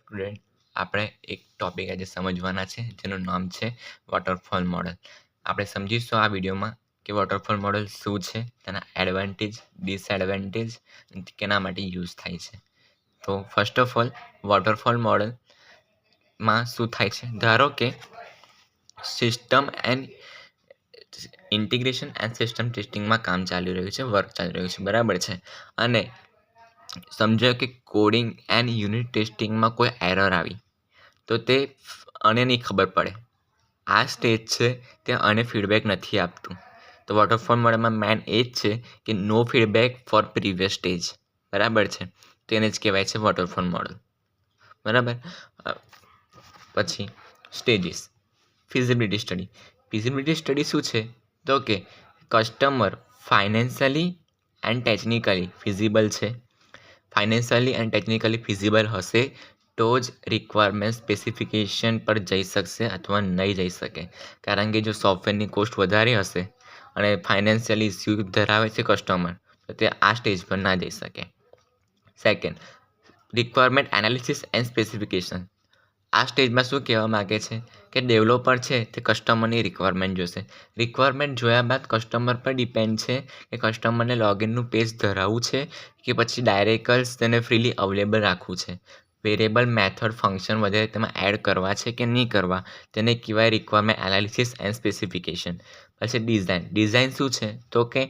Student આપણે એક topic આજે સમજવાના છે જેનું નામ છે વોટરફોલ મોડલ. આપણે સમજીશું આ વિડીયોમાં કે વોટરફોલ મોડલ શું છે, તેના એડવાન્ટેજ, ડિસએડવાન્ટેજ કેના માટે યુઝ થાય છે. તો ફર્સ્ટ ઓફ ઓલ વોટરફોલ મોડલમાં શું થાય છે, ધારો કે system and integration and system ટેસ્ટિંગમાં કામ ચાલી રહ્યું છે, વર્ક ચાલી રહ્યું છે, બરાબર છે. અને સમજો કે કોડિંગ એન્ડ યુનિટ ટેસ્ટિંગમાં કોઈ એરર આવી તો તે આને નહીં ખબર પડે. આ સ્ટેજ છે તે આને ફીડબેક નથી આપતું. તો વોટરફોલ મોડલમાં મેન એ જ છે કે નો ફીડબેક ફોર પ્રીવિયસ સ્ટેજ, બરાબર છે. તેને જ કહેવાય છે વોટરફોલ મોડલ, બરાબર. પછી સ્ટેજીસ. ફિઝિબિલિટી સ્ટડી શું છે, તો કે customer financially and technically feasible છે. ફાઇનાન્શિયલી એન્ડ ટેકનિકલી ફિઝિબલ હશે તો જ રિક્વાયરમેન્ટ સ્પેસિફિકેશન પર જઈ શકશે અથવા નહીં જઈ શકે. કારણ કે જો સોફ્ટવેરની કોસ્ટ વધારે હશે અને ફાઇનાન્શિયલી ઇસ્યુ ધરાવે છે કસ્ટમર, તો તે આ સ્ટેજ પર ના જઈ શકે. Second, requirement analysis and specification. આ સ્ટેજમાં શું કહેવા માગે છે કે ડેવલપર છે તે કસ્ટમરની રિક્વાયરમેન્ટ જોશે. રિક્વાયરમેન્ટ જોયા બાદ કસ્ટમર પર ડિપેન્ડ છે કે કસ્ટમરને લોગિનનું પેજ ધરાવવું છે કે પછી ડાયરેક્ટ તેને ફ્રીલી અવેલેબલ રાખવું છે. વેરિયેબલ મેથડ ફંક્શન વગેરે તેમાં એડ કરવા છે કે નહીં કરવા, તેને કહેવાય રિક્વાયરમેન્ટ એનાલિસિસ એન્ડ સ્પેસિફિકેશન. પછી ડિઝાઇન શું છે, તો કે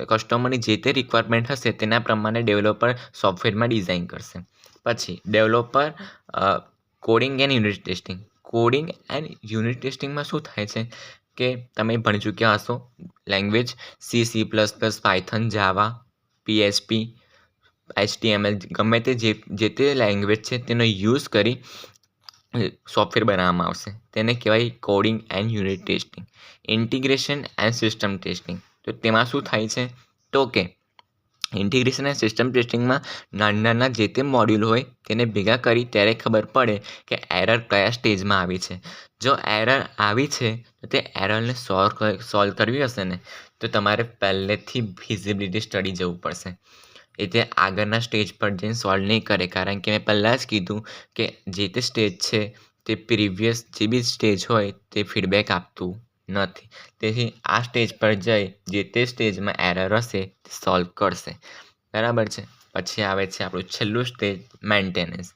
કસ્ટમરની જે તે રિક્વાયરમેન્ટ હશે તેના પ્રમાણે ડેવલપર સોફ્ટવેરમાં ડિઝાઇન કરશે. પછી developer coding and unit testing. Coding and unit ટેસ્ટિંગમાં શું થાય છે કે તમે ભણી ચૂક્યા હશો લેંગ્વેજ C++, પાયથન, જાવા, PHP, HTML, ગમે તે જે તે લેંગ્વેજ છે તેનો યુઝ કરી સોફ્ટવેર બનાવવામાં આવશે. તેને કહેવાય coding and unit testing. Integration and system testing. તો તેમાં શું થાય છે, તો કે ઇન્ટિગ્રેશન એન્ડ સિસ્ટમ ટેસ્ટિંગમાં નાના જે તે મોડ્યુલ હોય તેને ભેગા કરી ત્યારે ખબર પડે કે એરર કયા સ્ટેજમાં આવી છે. જો એરર આવી છે તો તે એરરને સોલ્વ કરવી હશે ને, તો તમારે પહેલેથી ફિઝિબિલિટી સ્ટડી જવું પડશે. એ તે આગળના સ્ટેજ પર જઈને સોલ્વ નહીં કરે, કારણ કે મેં પહેલાં જ કીધું કે જે તે સ્ટેજ છે તે પ્રીવિયસ જે બી સ્ટેજ હોય તે ફીડબેક આપતું નથી. તેથી આ સ્ટેજ પર જઈ જે તે સ્ટેજમાં એરર હશે તે સોલ્વ કરશે, બરાબર છે. પછી આવે છે આપણું છેલ્લું સ્ટેજ, મેન્ટેનન્સ.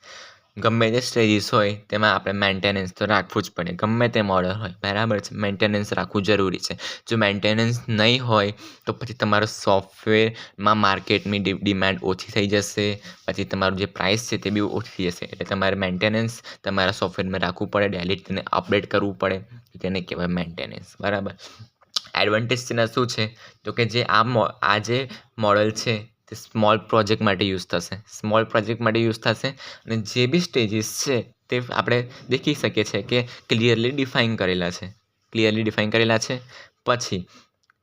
ગમે તે સ્ટેજીસ હોય તેમાં આપણે મેન્ટેનન્સ તો રાખવું જ પડે, ગમે તે મોડલ હોય, બરાબર છે. મેન્ટેનન્સ રાખવું જરૂરી છે. જો મેન્ટેનન્સ નહીં હોય તો પછી તમારો સોફ્ટવેરમાં માર્કેટની ડિમાન્ડ ઓછી થઈ જશે, પછી તમારું જે પ્રાઇસ છે તે બી ઓછી થઈ જશે. એટલે તમારે મેન્ટેનન્સ તમારા સોફ્ટવેરમાં રાખવું પડે, ડેલી તેને અપડેટ કરવું પડે, તેને કહેવાય મેન્ટેનન્સ, બરાબર. એડવાન્ટેજ તેના શું છે, તો કે જે આ જે મોડલ છે તે સ્મોલ પ્રોજેક્ટ માટે યુઝ થશે. અને જે બી સ્ટેજીસ છે તે આપણે દેખી શકીએ છીએ કે ક્લિયરલી ડિફાઇન કરેલા છે. પછી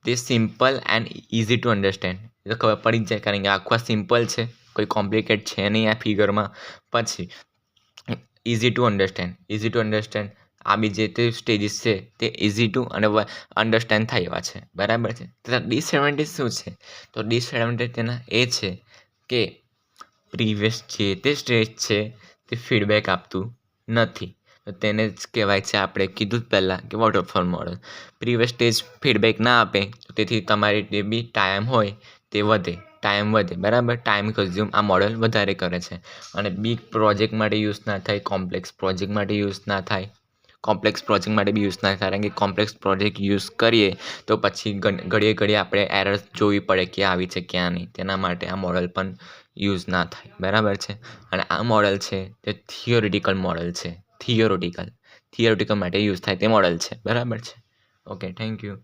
તે simple and easy to understand. એ તો ખબર પડી જ જાય, કારણ કે આખું સિમ્પલ છે, કોઈ કોમ્પ્લિકેટ છે નહીં આ ફિગરમાં. પછી ઇઝી ટુ અન્ડરસ્ટેન્ડ. આ બી જે તે સ્ટેજીસ છે તે ઇઝી ટુ અને અન્ડરસ્ટેન્ડ થાય એવા છે, બરાબર છે. તેના ડિસએડવાન્ટેજ શું છે, તો ડિસએડવાન્ટેજ તેના એ છે કે પ્રીવિયસ જે તે સ્ટેજ છે તે ફીડબેક આપતું નથી. તો તેને જ કહેવાય છે, આપણે કીધું જ પહેલાં કે waterfall model. Previous stage feedback ના આપે તેથી તમારી જે બી ટાઈમ હોય તે વધે, બરાબર. ટાઈમ કન્ઝ્યુમ આ મોડલ વધારે કરે છે. અને બિગ પ્રોજેક્ટ માટે યુઝ ના થાય, કોમ્પ્લેક્સ પ્રોજેક્ટ માટે બી યુઝ ના થાય, કારણ કે કોમ્પ્લેક્સ પ્રોજેક્ટ યુઝ કરીએ તો પછી ઘડીએ આપણે એરર્સ જોવી પડે કે આવી છે ક્યાં નહીં. તેના માટે આ મોડલ પણ યુઝ ના થાય, બરાબર છે. અને આ મોડલ છે તે થિયોરિટિકલ મોડલ છે, થિયોરિટિકલ માટે યુઝ થાય તે મોડલ છે, બરાબર છે. Okay, thank you.